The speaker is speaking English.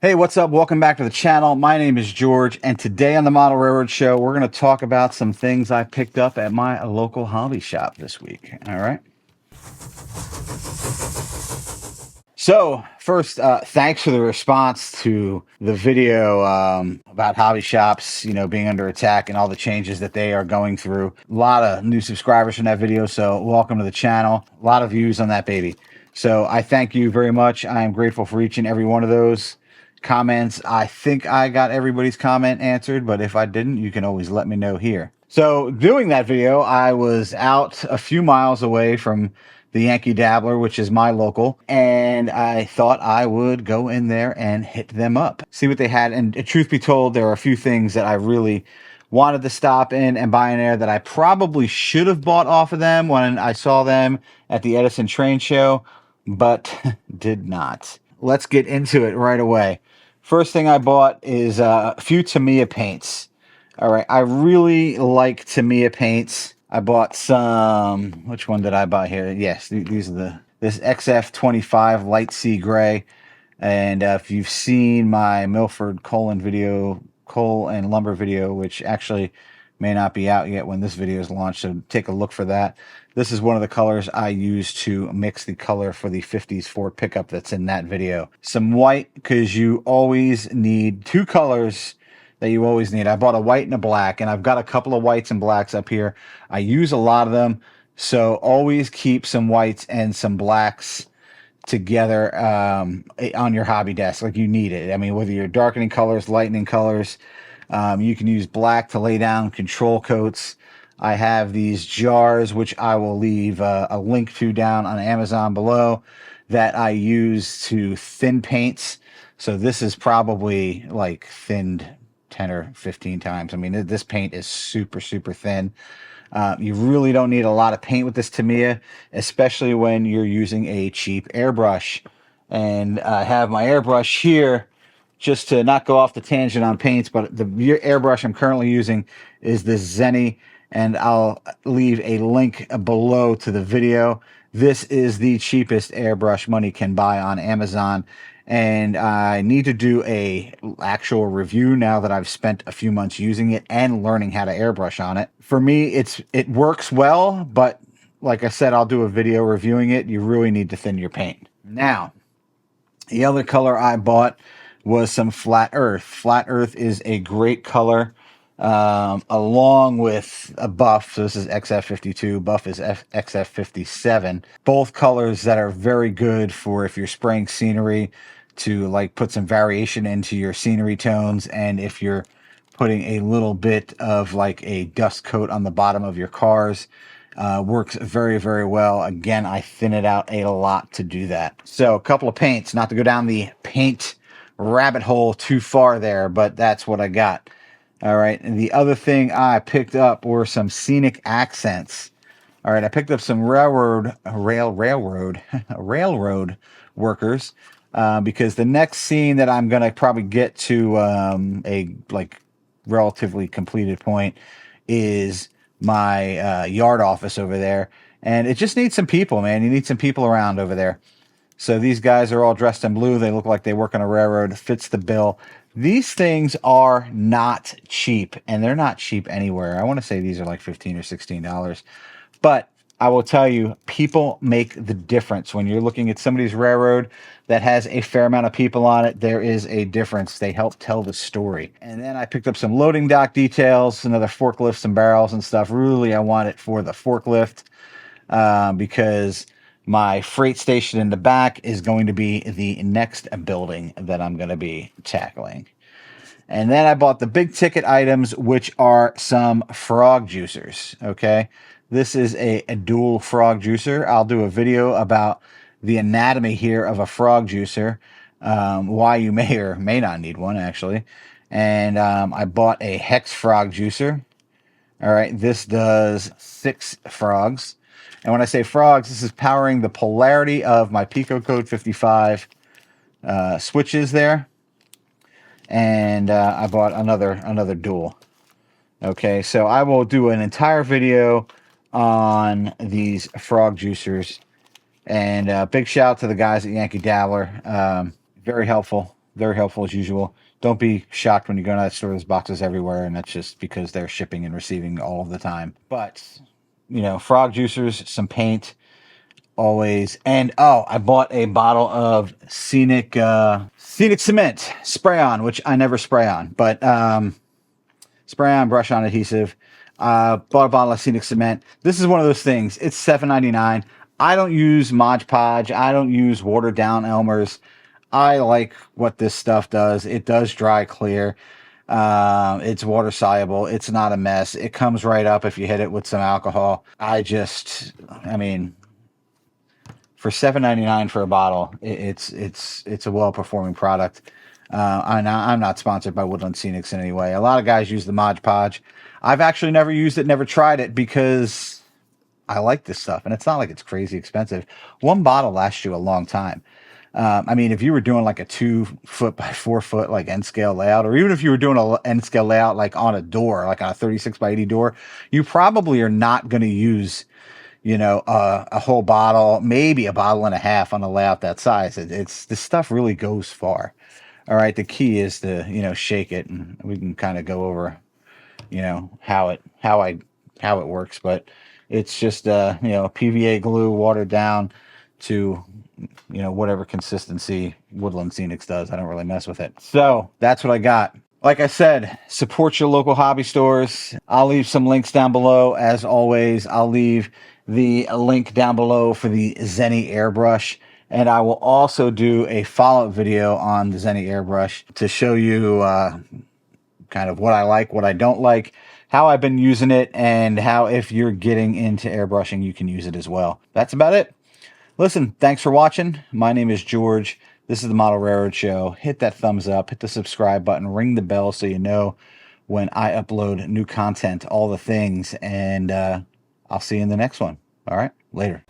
Hey, what's up? Welcome back to the channel. My name is George, and today on the Model Railroad Show, we're going to talk about some things I picked up at my local hobby shop this week. All right. So, first, thanks for the response to the video about hobby shops, being under attack and all the changes that they are going through. A lot of new subscribers from that video, so welcome to the channel. A lot of views on that baby. So, I thank you very much. I am grateful for each and every one of those comments. I think I got everybody's comment answered, but if I didn't, you can always let me know here. So, doing that video, I was out a few miles away from the Yankee Dabbler, which is my local, and I thought I would go in there and hit them up, see what they had. And truth be told, there are a few things that I really wanted to stop in and buy in there that I probably should have bought off of them when I saw them at the Edison Train Show, but did not. Let's get into it right away. First thing I bought is a few Tamiya paints. All right, I really like Tamiya paints. I bought some. Which one did I buy here? Yes, these are this XF25 light sea gray. And if you've seen my Milford coal and lumber video, which actually may not be out yet when this video is launched, so take a look for that. This is one of the colors I use to mix the color for the 50s Ford pickup that's in that video. Some white, because you always need two colors that you always need. I bought a white and a black, and I've got a couple of whites and blacks up here. I use a lot of them, so always keep some whites and some blacks together on your hobby desk. Like, you need it. I mean, whether you're darkening colors, lightening colors, you can use black to lay down control coats. I have these jars, which I will leave a link to down on Amazon below, that I use to thin paints. So this is probably like thinned 10 or 15 times. I mean, this paint is super, super thin. You really don't need a lot of paint with this Tamiya, especially when you're using a cheap airbrush. And I have my airbrush here, just to not go off the tangent on paints, but the airbrush I'm currently using is this Zenny, and I'll leave a link below to the video. This is the cheapest airbrush money can buy on Amazon, and I need to do a actual review now that I've spent a few months using it and learning how to airbrush on it. For me, it works well, but like I said, I'll do a video reviewing it. You really need to thin your paint. Now, the other color I bought was some Flat Earth. Flat Earth is a great color, along with a buff. So this is XF52, buff is XF57. Both colors that are very good for if you're spraying scenery, to like put some variation into your scenery tones, and if you're putting a little bit of like a dust coat on the bottom of your cars. Works very, very well. Again, I thin it out a lot to do that. So a couple of paints, not to go down the paint rabbit hole too far there, but that's what I got. All right, and the other thing I picked up were some Scenic accents. All right, I picked up some railroad workers, because the next scene that I'm gonna probably get to a like relatively completed point is my yard office over there, and it just needs some people, man. You need some people around over there. So these guys are all dressed in blue. They look like they work on a railroad. Fits the bill. These things are not cheap, and they're not cheap anywhere. I want to say these are like $15 or $16, but I will tell you, people make the difference. When you're looking at somebody's railroad that has a fair amount of people on it, there is a difference. They help tell the story. And then I picked up some loading dock details, another forklift, some barrels and stuff. Really, I want it for the forklift, because my freight station in the back is going to be the next building that I'm going to be tackling. And then I bought the big ticket items, which are some frog juicers. Okay. This is a dual frog juicer. I'll do a video about the anatomy here of a frog juicer, why you may or may not need one, actually. And I bought a hex frog juicer. All right. This does 6 frogs. And when I say frogs, this is powering the polarity of my Pico Code 55 switches there. And I bought another dual. Okay, so I will do an entire video on these frog juicers. And big shout out to the guys at Yankee Dabbler. Very helpful very helpful as usual. Don't be shocked when you go to that store. There's boxes everywhere, and that's just because they're shipping and receiving all of the time. But, you know, frog juicers, some paint, always. And oh, I bought a bottle of Scenic cement spray on, which I never spray on, but spray on, brush on adhesive. Bought a bottle of Scenic cement. This is one of those things. It's $7.99. I don't use Mod Podge. I don't use watered down Elmer's. I like what this stuff does. It does dry clear. It's water soluble. It's not a mess. It comes right up if you hit it with some alcohol. I mean, for $7.99 for a bottle, it's a well-performing product. I'm not sponsored by Woodland Scenics in any way. A lot of guys use the Mod Podge. I've actually never used it, never tried it, because I like this stuff, and it's not like it's crazy expensive. One bottle lasts you a long time. I mean, if you were doing like a 2 foot by 4 foot like N scale layout, or even if you were doing a N scale layout like on a door, like on a 36 by 80 door, you probably are not going to use, you know, a whole bottle, maybe a bottle and a half on a layout that size. This stuff really goes far. All right, the key is to, you know, shake it, and we can kind of go over, you know, how it works. But it's just you know, PVA glue watered down to, you know, whatever consistency Woodland Scenics does. I don't really mess with it. So that's what I got. Like I said, support your local hobby stores. I'll leave some links down below. As always, I'll leave the link down below for the Zenny airbrush. And I will also do a follow-up video on the Zenny airbrush to show you kind of what I like, what I don't like, how I've been using it, and how, if you're getting into airbrushing, you can use it as well. That's about it. Listen, thanks for watching. My name is George. This is the Model Railroad Show. Hit that thumbs up, hit the subscribe button, ring the bell so you know when I upload new content, all the things, and I'll see you in the next one. All right, later.